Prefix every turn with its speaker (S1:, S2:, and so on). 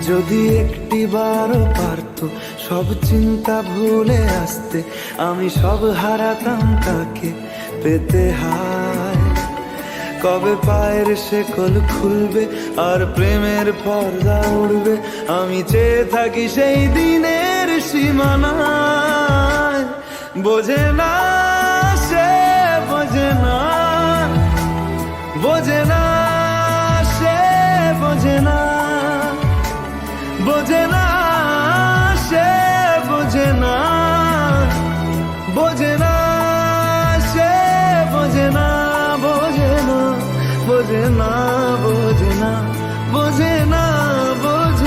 S1: যদি একটিবারও পারতো সব চিন্তা ভুলে আসতে, আমি সব হারাতাম তাকে পেতে। হায় কবে পায়ের শেকল খুলবে আর প্রেমের পর্দা উড়বে, আমি চেয়ে থাকি সেই দিনের সীমানায়। বোঝে না সে, বোঝে না, বোঝে না সে, বোঝে না, বোঝে না।